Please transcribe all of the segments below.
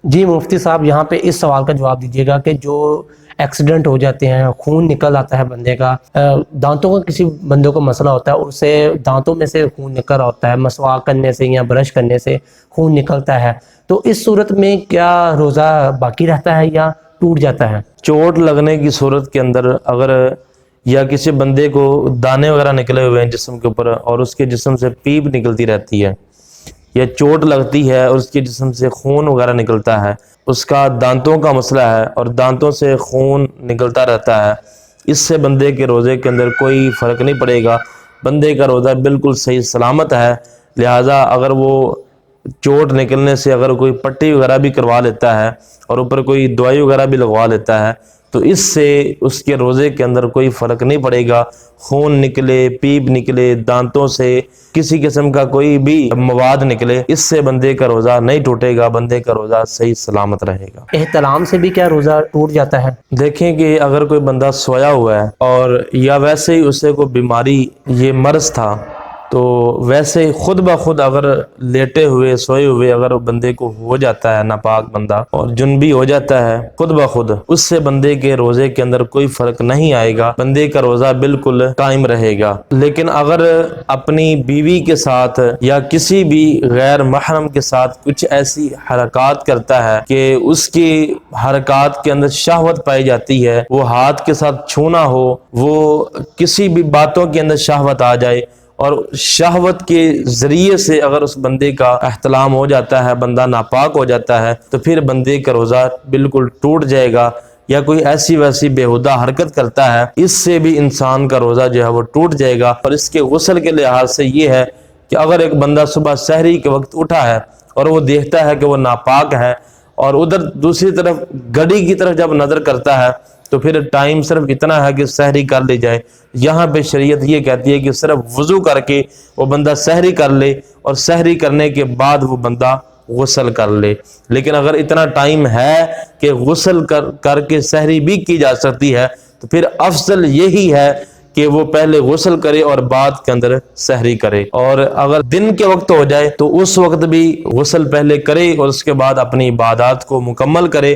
جی مفتی صاحب، یہاں پہ اس سوال کا جواب دیجیے گا کہ جو ایکسیڈنٹ ہو جاتے ہیں، خون نکل آتا ہے بندے کا، دانتوں کا کسی بندے کو مسئلہ ہوتا ہے، اسے دانتوں میں سے خون نکل آتا ہے، مسواک کرنے سے یا برش کرنے سے خون نکلتا ہے، تو اس صورت میں کیا روزہ باقی رہتا ہے یا ٹوٹ جاتا ہے؟ چوٹ لگنے کی صورت کے اندر اگر یا کسی بندے کو دانے وغیرہ نکلے ہوئے ہیں جسم کے اوپر اور اس کے جسم سے پیپ نکلتی رہتی ہے، یا چوٹ لگتی ہے اور اس کے جسم سے خون وغیرہ نکلتا ہے، اس کا دانتوں کا مسئلہ ہے اور دانتوں سے خون نکلتا رہتا ہے، اس سے بندے کے روزے کے اندر کوئی فرق نہیں پڑے گا، بندے کا روزہ بالکل صحیح سلامت ہے۔ لہٰذا اگر وہ چوٹ نکلنے سے اگر کوئی پٹی وغیرہ بھی کروا لیتا ہے اور اوپر کوئی دوائی وغیرہ بھی لگوا لیتا ہے تو اس سے اس کے روزے کے اندر کوئی فرق نہیں پڑے گا، خون نکلے، پیپ نکلے، دانتوں سے کسی قسم کا کوئی بھی مواد نکلے، اس سے بندے کا روزہ نہیں ٹوٹے گا، بندے کا روزہ صحیح سلامت رہے گا۔ احتلام سے بھی کیا روزہ ٹوٹ جاتا ہے؟ دیکھیں کہ اگر کوئی بندہ سویا ہوا ہے اور یا ویسے ہی اسے کوئی بیماری، یہ مرض تھا، تو ویسے خود بخود اگر لیٹے ہوئے سوئے ہوئے اگر بندے کو ہو جاتا ہے ناپاک بندہ اور جنبی ہو جاتا ہے خود بخود، اس سے بندے کے روزے کے اندر کوئی فرق نہیں آئے گا، بندے کا روزہ بالکل قائم رہے گا۔ لیکن اگر اپنی بیوی کے ساتھ یا کسی بھی غیر محرم کے ساتھ کچھ ایسی حرکات کرتا ہے کہ اس کی حرکات کے اندر شہوت پائی جاتی ہے، وہ ہاتھ کے ساتھ چھونا ہو، وہ کسی بھی باتوں کے اندر شہوت آ جائے اور شہوت کے ذریعے سے اگر اس بندے کا احتلام ہو جاتا ہے، بندہ ناپاک ہو جاتا ہے، تو پھر بندے کا روزہ بالکل ٹوٹ جائے گا۔ یا کوئی ایسی ویسی بےہودہ حرکت کرتا ہے، اس سے بھی انسان کا روزہ جو ہے وہ ٹوٹ جائے گا۔ اور اس کے غسل کے لحاظ سے یہ ہے کہ اگر ایک بندہ صبح سحری کے وقت اٹھا ہے اور وہ دیکھتا ہے کہ وہ ناپاک ہے اور ادھر دوسری طرف گھڑی کی طرف جب نظر کرتا ہے تو پھر ٹائم صرف اتنا ہے کہ سحری کر لی جائے، یہاں پہ شریعت یہ کہتی ہے کہ صرف وضو کر کے وہ بندہ سحری کر لے اور سحری کرنے کے بعد وہ بندہ غسل کر لے۔ لیکن اگر اتنا ٹائم ہے کہ غسل کر کے سحری بھی کی جا سکتی ہے تو پھر افضل یہی ہے کہ وہ پہلے غسل کرے اور بعد کے اندر سحری کرے، اور اگر دن کے وقت ہو جائے تو اس وقت بھی غسل پہلے کرے اور اس کے بعد اپنی عبادات کو مکمل کرے،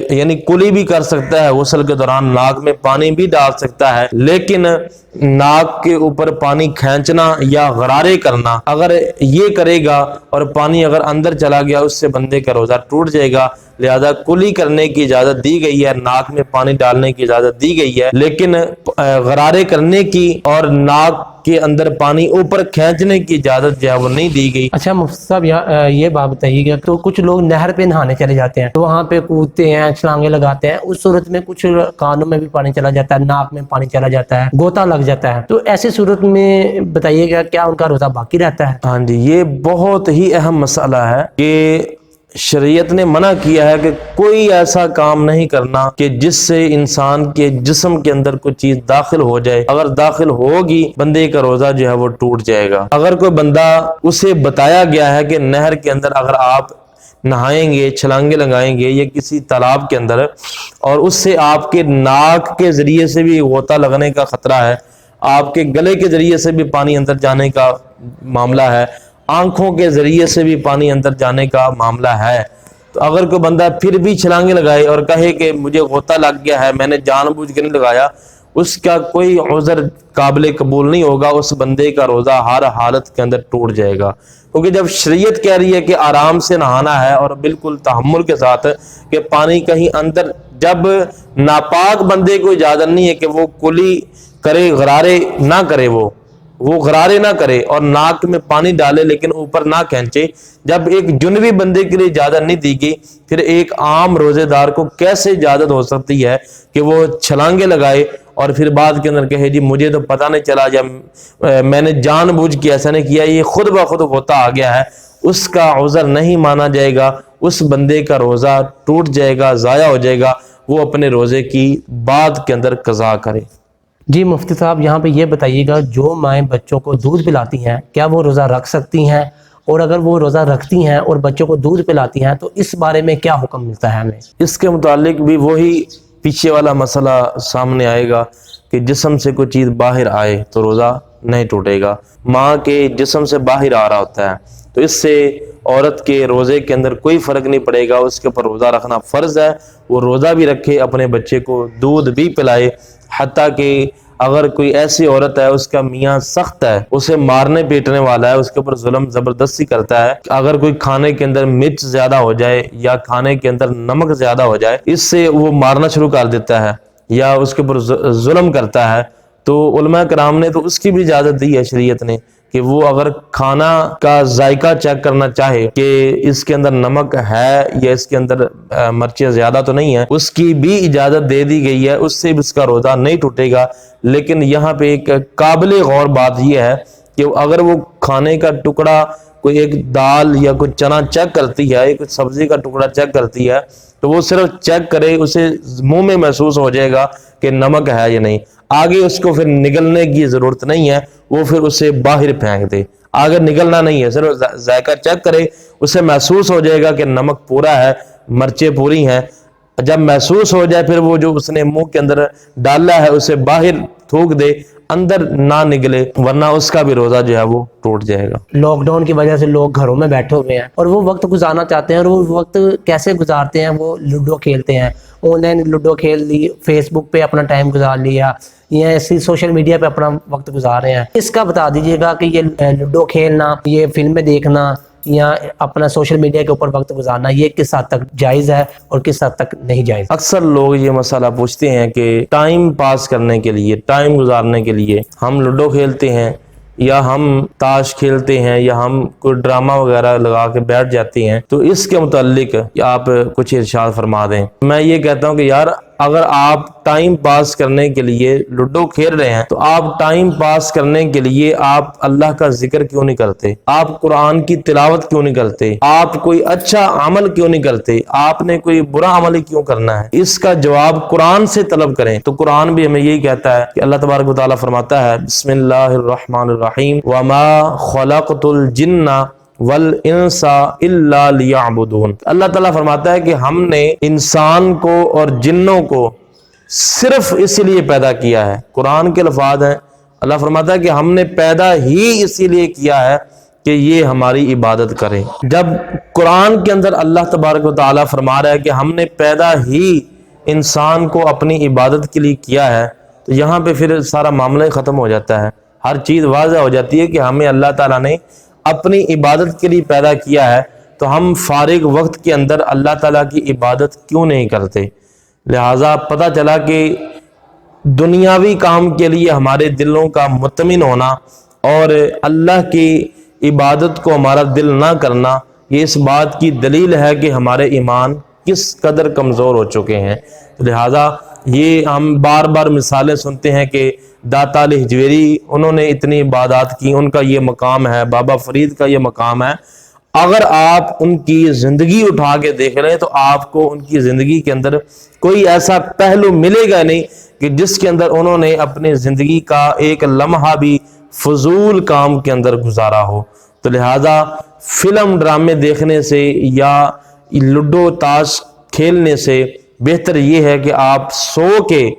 یعنی کلی بھی کر سکتا ہے، غسل کے دوران ناک میں پانی بھی ڈال سکتا ہے، لیکن ناک کے اوپر پانی کھینچنا یا غرارے کرنا اگر یہ کرے گا اور پانی اگر اندر چلا گیا اس سے بندے کا روزہ ٹوٹ جائے گا۔ لہذا کلی کرنے کی اجازت دی گئی ہے، ناک میں پانی ڈالنے کی اجازت دی گئی ہے، لیکن غرارے کرنے کی اور ناک کے اندر پانی اوپر کھینچنے کی اجازت جو ہے وہ نہیں دی گئی۔ اچھا مفتی صاحب، یہ بات بتائیے گا، تو کچھ لوگ نہر پہ نہانے چلے جاتے ہیں تو وہاں پہ کودتے ہیں، چھلانگیں لگاتے ہیں، اس صورت میں کچھ کانوں میں بھی پانی چلا جاتا ہے، ناک میں پانی چلا جاتا ہے، غوطہ لگ جاتا ہے، تو ایسی صورت میں بتائیے گا کیا ان کا روزہ باقی رہتا ہے؟ ہاں جی، یہ بہت ہی اہم مسئلہ ہے کہ شریعت نے منع کیا ہے کہ کوئی ایسا کام نہیں کرنا کہ جس سے انسان کے جسم کے اندر کوئی چیز داخل ہو جائے، اگر داخل ہوگی بندے کا روزہ جو ہے وہ ٹوٹ جائے گا۔ اگر کوئی بندہ اسے بتایا گیا ہے کہ نہر کے اندر اگر آپ نہائیں گے، چھلانگے لگائیں گے یا کسی تالاب کے اندر اور اس سے آپ کے ناک کے ذریعے سے بھی غوطہ لگنے کا خطرہ ہے، آپ کے گلے کے ذریعے سے بھی پانی اندر جانے کا معاملہ ہے، آنکھوں کے ذریعے سے بھی پانی اندر جانے کا معاملہ ہے، تو اگر کوئی بندہ پھر بھی چھلانگے لگائے اور کہے کہ مجھے غوطہ لگ گیا ہے، میں نے جان بوجھ کے نہیں لگایا، اس کا کوئی عذر قابل قبول نہیں ہوگا، اس بندے کا روزہ ہر حالت کے اندر ٹوٹ جائے گا۔ کیونکہ جب شریعت کہہ رہی ہے کہ آرام سے نہانا ہے اور بالکل تحمل کے ساتھ کہ پانی کہیں اندر، جب ناپاک بندے کو اجازت نہیں ہے کہ وہ کلی کرے، غرارے نہ کرے، وہ غرارے نہ کرے اور ناک میں پانی ڈالے لیکن اوپر نہ کھینچے، جب ایک جنوبی بندے کے لیے اجازت نہیں دی گئی، پھر ایک عام روزے دار کو کیسے اجازت ہو سکتی ہے کہ وہ چھلانگے لگائے اور پھر بعد کے اندر کہے جی مجھے تو پتہ نہیں چلا، جب میں نے جان بوجھ کے ایسا نہیں کیا، یہ خود بخود غوطہ آ گیا ہے، اس کا عذر نہیں مانا جائے گا، اس بندے کا روزہ ٹوٹ جائے گا، ضائع ہو جائے گا، وہ اپنے روزے کی بعد کے اندر قضا کرے۔ جی مفتی صاحب، یہاں پہ یہ بتائیے گا، جو مائیں بچوں کو دودھ پلاتی ہیں کیا وہ روزہ رکھ سکتی ہیں؟ اور اگر وہ روزہ رکھتی ہیں اور بچوں کو دودھ پلاتی ہیں تو اس بارے میں کیا حکم ملتا ہے ہمیں؟ اس کے متعلق بھی وہی پیچھے والا مسئلہ سامنے آئے گا کہ جسم سے کوئی چیز باہر آئے تو روزہ نہیں ٹوٹے گا۔ ماں کے جسم سے باہر آ رہا ہوتا ہے تو اس سے عورت کے روزے کے اندر کوئی فرق نہیں پڑے گا، اس کے اوپر روزہ رکھنا فرض ہے، وہ روزہ بھی رکھے، اپنے بچے کو دودھ بھی پلائے، حتیٰ کہ اگر کوئی ایسی عورت ہے اس کا میاں سخت ہے، اسے مارنے پیٹنے والا ہے، اس کے اوپر ظلم زبردستی کرتا ہے، اگر کوئی کھانے کے اندر مرچ زیادہ ہو جائے یا کھانے کے اندر نمک زیادہ ہو جائے، اس سے وہ مارنا شروع کر دیتا ہے یا اس کے اوپر ظلم کرتا ہے، تو علماء کرام نے تو اس کی بھی اجازت دی ہے شریعت نے کہ وہ اگر کھانا کا ذائقہ چیک کرنا چاہے کہ اس کے اندر نمک ہے یا اس کے اندر مرچیں زیادہ تو نہیں ہے، اس کی بھی اجازت دے دی گئی ہے، اس سے بھی اس کا روزہ نہیں ٹوٹے گا۔ لیکن یہاں پہ ایک قابل غور بات یہ ہے کہ اگر وہ کھانے کا ٹکڑا کوئی ایک دال یا کوئی چنا چیک کرتی ہے، ایک سبزی کا ٹکڑا چیک کرتی ہے، تو وہ صرف چیک کرے، اسے منہ میں محسوس ہو جائے گا کہ نمک ہے یا نہیں، آگے اس کو پھر نگلنے کی ضرورت نہیں ہے، وہ پھر اسے باہر پھینک دے، آگے نگلنا نہیں ہے، صرف ذائقہ چیک کرے، اسے محسوس ہو جائے گا کہ نمک پورا ہے، مرچیں پوری ہیں، جب محسوس ہو جائے پھر وہ جو اس نے منہ کے اندر ڈالا ہے اسے باہر تھوک دے، اندر نہ نگلے، ورنہ اس کا بھی روزہ جو ہے وہ ٹوٹ جائے گا۔ لاک ڈاؤن کی وجہ سے لوگ گھروں میں بیٹھے ہوئے ہیں اور وہ وقت گزارنا چاہتے ہیں، اور وہ وقت کیسے گزارتے ہیں؟ وہ لوڈو کھیلتے ہیں، آن لائن لوڈو کھیل لی، فیس بک پہ اپنا ٹائم گزار لیا، یا ایسی سوشل میڈیا پہ اپنا وقت گزار رہے ہیں۔ اس کا بتا دیجیے گا کہ یہ لوڈو کھیلنا، یہ فلمیں دیکھنا یا اپنا سوشل میڈیا کے اوپر وقت گزارنا، یہ کس حد تک جائز ہے اور کس حد تک نہیں جائز؟ اکثر لوگ یہ مسئلہ پوچھتے ہیں کہ ٹائم پاس کرنے کے لیے، ٹائم گزارنے کے لیے ہم لوڈو کھیلتے ہیں یا ہم تاش کھیلتے ہیں یا ہم کوئی ڈرامہ وغیرہ لگا کے بیٹھ جاتے ہیں، تو اس کے متعلق آپ کچھ ارشاد فرما دیں۔ میں یہ کہتا ہوں کہ یار اگر آپ ٹائم پاس کرنے کے لیے لوڈو کھیل رہے ہیں تو آپ ٹائم پاس کرنے کے لیے آپ اللہ کا ذکر کیوں نہیں کرتے؟ آپ قرآن کی تلاوت کیوں نہیں کرتے؟ آپ کوئی اچھا عمل کیوں نہیں کرتے؟ آپ نے کوئی برا عمل کیوں کرنا ہے؟ اس کا جواب قرآن سے طلب کریں۔ تو قرآن بھی ہمیں یہی کہتا ہے کہ اللہ تبارک و تعالیٰ فرماتا ہے بسم اللہ الرحمن الرحیم وما خلقت الجن والانس الا لیعبدون۔ اللہ تعالیٰ فرماتا ہے کہ ہم نے انسان کو اور جنوں کو صرف اس لیے پیدا کیا ہے۔ قرآن کے الفاظ ہیں، اللہ فرماتا ہے کہ ہم نے پیدا ہی اسی لیے کیا ہے کہ یہ ہماری عبادت کریں۔ جب قرآن کے اندر اللہ تبارک و تعالیٰ فرما رہا ہے کہ ہم نے پیدا ہی انسان کو اپنی عبادت کے لیے کیا ہے، تو یہاں پہ پھر سارا معاملہ ہی ختم ہو جاتا ہے، ہر چیز واضح ہو جاتی ہے کہ ہمیں اللہ تعالیٰ نے اپنی عبادت کے لیے پیدا کیا ہے، تو ہم فارغ وقت کے اندر اللہ تعالیٰ کی عبادت کیوں نہیں کرتے؟ لہٰذا پتہ چلا کہ دنیاوی کام کے لیے ہمارے دلوں کا مطمئن ہونا اور اللہ کی عبادت کو ہمارا دل نہ کرنا، یہ اس بات کی دلیل ہے کہ ہمارے ایمان کس قدر کمزور ہو چکے ہیں۔ لہٰذا یہ ہم بار بار مثالیں سنتے ہیں کہ داتا علی حجویری انہوں نے اتنی عبادات کی، ان کا یہ مقام ہے، بابا فرید کا یہ مقام ہے۔ اگر آپ ان کی زندگی اٹھا کے دیکھ رہے ہیں تو آپ کو ان کی زندگی کے اندر کوئی ایسا پہلو ملے گا نہیں کہ جس کے اندر انہوں نے اپنی زندگی کا ایک لمحہ بھی فضول کام کے اندر گزارا ہو۔ تو لہٰذا فلم ڈرامے دیکھنے سے یا لوڈو تاش کھیلنے سے بہتر یہ ہے کہ آپ سو کے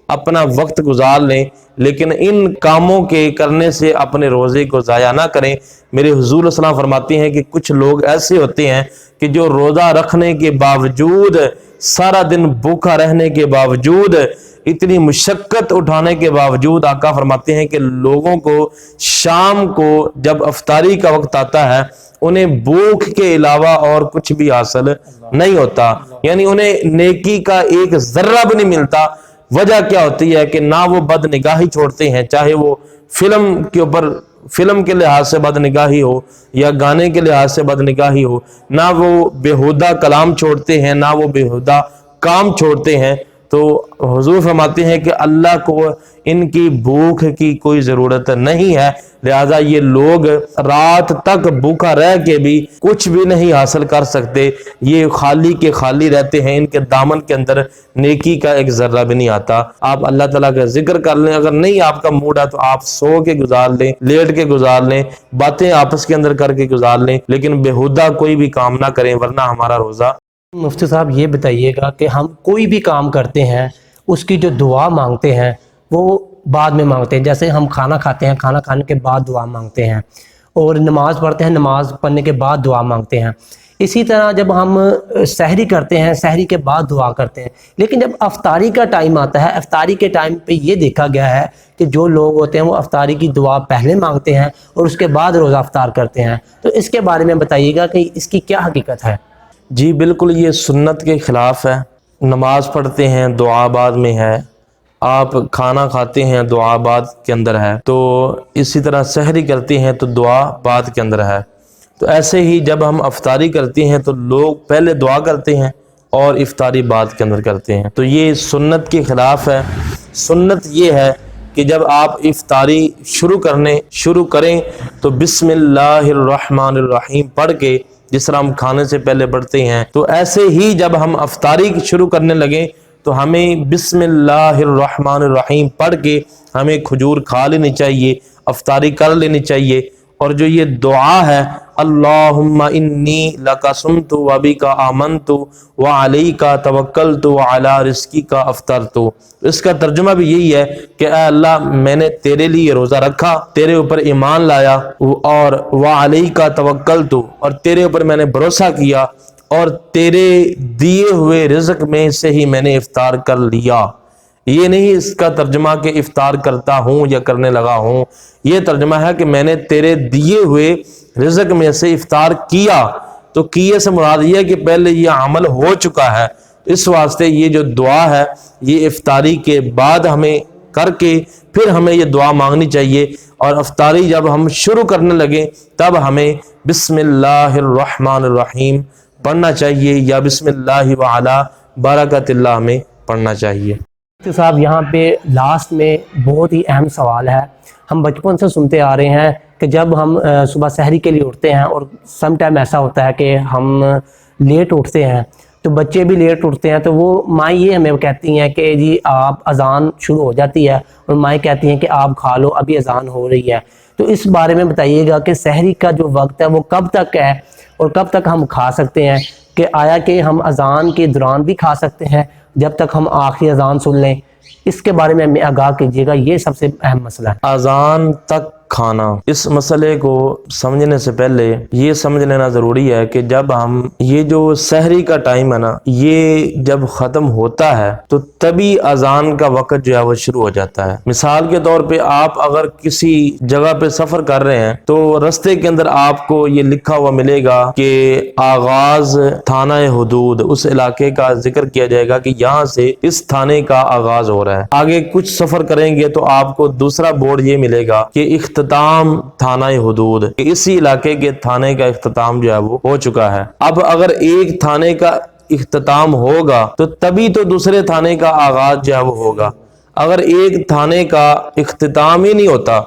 اپنا وقت گزار لیں، لیکن ان کاموں کے کرنے سے اپنے روزے کو ضائع نہ کریں۔ میرے حضور صلی اللہ علیہ وسلم فرماتے ہیں کہ کچھ لوگ ایسے ہوتے ہیں کہ جو روزہ رکھنے کے باوجود، سارا دن بھوکا رہنے کے باوجود، اتنی مشقت اٹھانے کے باوجود آقا فرماتے ہیں کہ لوگوں کو شام کو جب افطاری کا وقت آتا ہے انہیں بھوک کے علاوہ اور کچھ بھی حاصل نہیں ہوتا، یعنی انہیں نیکی کا ایک ذرہ بھی نہیں ملتا۔ وجہ کیا ہوتی ہے کہ نہ وہ بد نگاہی چھوڑتے ہیں، چاہے وہ فلم کے اوپر، فلم کے لحاظ سے بد نگاہی ہو یا گانے کے لحاظ سے بد نگاہی ہو، نہ وہ بیہودہ کلام چھوڑتے ہیں، نہ وہ بیہودہ کام چھوڑتے ہیں۔ تو حضور فرماتے ہیں کہ اللہ کو ان کی بھوک کی کوئی ضرورت نہیں ہے، لہذا یہ لوگ رات تک بھوکا رہ کے بھی کچھ بھی نہیں حاصل کر سکتے، یہ خالی کے خالی رہتے ہیں، ان کے دامن کے اندر نیکی کا ایک ذرہ بھی نہیں آتا۔ آپ اللہ تعالیٰ کا ذکر کر لیں، اگر نہیں آپ کا موڈ ہے تو آپ سو کے گزار لیں، لیٹ کے گزار لیں، باتیں آپس کے اندر کر کے گزار لیں، لیکن بیہودہ کوئی بھی کام نہ کریں ورنہ ہمارا روزہ۔ مفتی صاحب یہ بتائیے گا کہ ہم کوئی بھی کام کرتے ہیں اس کی جو دعا مانگتے ہیں وہ بعد میں مانگتے ہیں، جیسے ہم کھانا کھاتے ہیں، کھانا کھانے کے بعد دعا مانگتے ہیں، اور نماز پڑھتے ہیں، نماز پڑھنے کے بعد دعا مانگتے ہیں۔ اسی طرح جب ہم سحری کرتے ہیں، سحری کے بعد دعا کرتے ہیں۔ لیکن جب افطاری کا ٹائم آتا ہے، افطاری کے ٹائم پہ یہ دیکھا گیا ہے کہ جو لوگ ہوتے ہیں وہ افطاری کی دعا پہلے مانگتے ہیں اور اس کے بعد روزہ افطار کرتے ہیں۔ تو اس کے بارے میں بتائیے گا کہ اس کی کیا حقیقت ہے؟ جی بالکل، یہ سنت کے خلاف ہے۔ نماز پڑھتے ہیں دعا بعد میں ہے، آپ کھانا کھاتے ہیں دعا بعد کے اندر ہے، تو اسی طرح سحری کرتے ہیں تو دعا بعد کے اندر ہے۔ تو ایسے ہی جب ہم افطاری کرتے ہیں تو لوگ پہلے دعا کرتے ہیں اور افطاری بعد کے اندر کرتے ہیں، تو یہ سنت کے خلاف ہے۔ سنت یہ ہے کہ جب آپ افطاری شروع کریں تو بسم اللہ الرحمن الرحیم پڑھ کے، جس طرح ہم کھانے سے پہلے پڑھتے ہیں، تو ایسے ہی جب ہم افطاری شروع کرنے لگیں تو ہمیں بسم اللہ الرحمن الرحیم پڑھ کے ہمیں کھجور کھا لینی چاہیے، افطاری کر لینی چاہیے۔ اور جو یہ دعا ہے اللہم انی لک صمت وبک آمنت وعلیک توکلت وعلی رزقک افطرت، اس کا ترجمہ بھی یہی ہے کہ اے اللہ میں نے تیرے لیے روزہ رکھا، تیرے اوپر ایمان لایا، اور وعلیک توکلت، اور تیرے اوپر میں نے بھروسہ کیا، اور تیرے دیے ہوئے رزق میں سے ہی میں نے افطار کر لیا۔ یہ نہیں اس کا ترجمہ کہ افطار کرتا ہوں یا کرنے لگا ہوں، یہ ترجمہ ہے کہ میں نے تیرے دیے ہوئے رزق میں سے افطار کیا۔ تو کیے سے مراد یہ ہے کہ پہلے یہ عمل ہو چکا ہے، اس واسطے یہ جو دعا ہے یہ افطاری کے بعد ہمیں کر کے پھر ہمیں یہ دعا مانگنی چاہیے، اور افطاری جب ہم شروع کرنے لگیں تب ہمیں بسم اللہ الرحمن الرحیم پڑھنا چاہیے، یا بسم اللہ وعلی برکت اللہ میں پڑھنا چاہیے۔ تو صاحب یہاں پہ لاسٹ میں بہت ہی اہم سوال ہے، ہم بچپن سے سنتے آ رہے ہیں کہ جب ہم صبح سحری کے لیے اٹھتے ہیں، اور سم ٹائم ایسا ہوتا ہے کہ ہم لیٹ اٹھتے ہیں، تو بچے بھی لیٹ اٹھتے ہیں، تو وہ مائیں یہ ہمیں کہتی ہیں کہ جی آپ اذان شروع ہو جاتی ہے، اور مائیں کہتی ہیں کہ آپ کھا لو ابھی اذان ہو رہی ہے۔ تو اس بارے میں بتائیے گا کہ سحری کا جو وقت ہے وہ کب تک ہے اور کب تک ہم کھا سکتے ہیں؟ کہ آیا کہ ہم اذان کے دوران بھی کھا سکتے ہیں جب تک ہم آخری اذان سن لیں؟ اس کے بارے میں ہمیں آگاہ کیجیے گا، یہ سب سے اہم مسئلہ ہے۔ اذان تک کھانا، اس مسئلے کو سمجھنے سے پہلے یہ سمجھ لینا ضروری ہے کہ جب ہم یہ جو سحری کا ٹائم ہے نا، یہ جب ختم ہوتا ہے تو تبھی اذان کا وقت جو ہے وہ شروع ہو جاتا ہے۔ مثال کے طور پہ آپ اگر کسی جگہ پہ سفر کر رہے ہیں تو رستے کے اندر آپ کو یہ لکھا ہوا ملے گا کہ آغاز تھانہ حدود، اس علاقے کا ذکر کیا جائے گا کہ یہاں سے اس تھانے کا آغاز ہو رہا ہے۔ آگے کچھ سفر کریں گے تو آپ کو دوسرا بورڈ یہ ملے گا کہ اختتام تھانہ حدود، اسی علاقے کے تھانے کا اختتام جو ہے وہ ہو چکا ہے۔ اب اگر ایک تھانے کا اختتام ہوگا تو تبھی تو دوسرے تھانے کا آغاز جو ہے وہ ہوگا۔ اگر ایک تھانے کا اختتام ہی نہیں ہوتا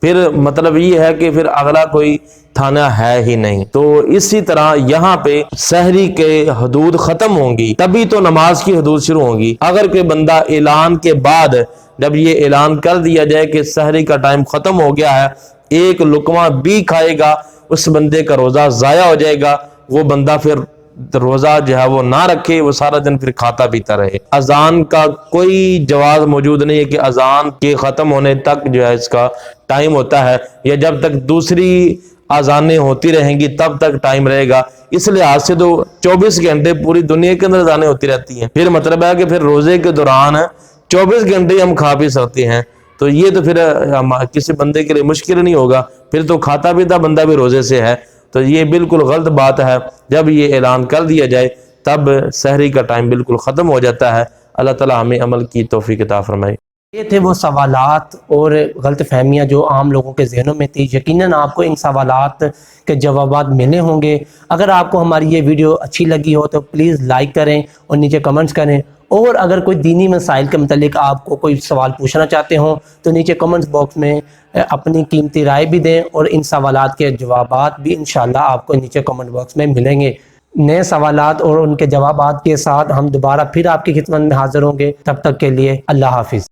پھر مطلب یہ ہے کہ پھر اگلا کوئی تھانہ ہے ہی نہیں۔ تو اسی طرح یہاں پہ سحری کے حدود ختم ہوں گی تبھی تو نماز کی حدود شروع ہوں گی۔ اگر کوئی بندہ اعلان کے بعد جب یہ اعلان کر دیا جائے کہ سحری کا ٹائم ختم ہو گیا ہے، ایک لقمہ بھی کھائے گا اس بندے کا روزہ ضائع ہو جائے گا، وہ بندہ پھر روزہ جو ہے وہ نہ رکھے، وہ سارا دن پھر کھاتا پیتا رہے۔ اذان کا کوئی جواز موجود نہیں ہے کہ اذان کے ختم ہونے تک جو ہے اس کا ٹائم ہوتا ہے، یا جب تک دوسری اذانیں ہوتی رہیں گی تب تک ٹائم رہے گا۔ اس لحاظ سے تو 24 گھنٹے پوری دنیا کے اندر اذانیں ہوتی رہتی ہیں، پھر مطلب ہے کہ پھر روزے کے دوران 24 گھنٹے ہم کھا پی سکتے ہیں، تو یہ تو پھر کسی بندے کے لیے مشکل نہیں ہوگا، پھر تو کھاتا پیتا بندہ بھی روزے سے ہے۔ تو یہ بالکل غلط بات ہے، جب یہ اعلان کر دیا جائے تب سحری کا ٹائم بالکل ختم ہو جاتا ہے۔ اللہ تعالی ہمیں عمل کی توفیق عطا فرمائے۔ یہ تھے وہ سوالات اور غلط فہمیاں جو عام لوگوں کے ذہنوں میں تھی۔ یقیناً آپ کو ان سوالات کے جوابات ملے ہوں گے۔ اگر آپ کو ہماری یہ ویڈیو اچھی لگی ہو تو پلیز لائک کریں اور نیچے کمنٹس کریں، اور اگر کوئی دینی مسائل کے متعلق آپ کو کوئی سوال پوچھنا چاہتے ہوں تو نیچے کمنٹس باکس میں اپنی قیمتی رائے بھی دیں، اور ان سوالات کے جوابات بھی انشاءاللہ آپ کو نیچے کمنٹ باکس میں ملیں گے۔ نئے سوالات اور ان کے جوابات کے ساتھ ہم دوبارہ پھر آپ کی خدمت میں حاضر ہوں گے۔ تب تک کے لیے اللہ حافظ۔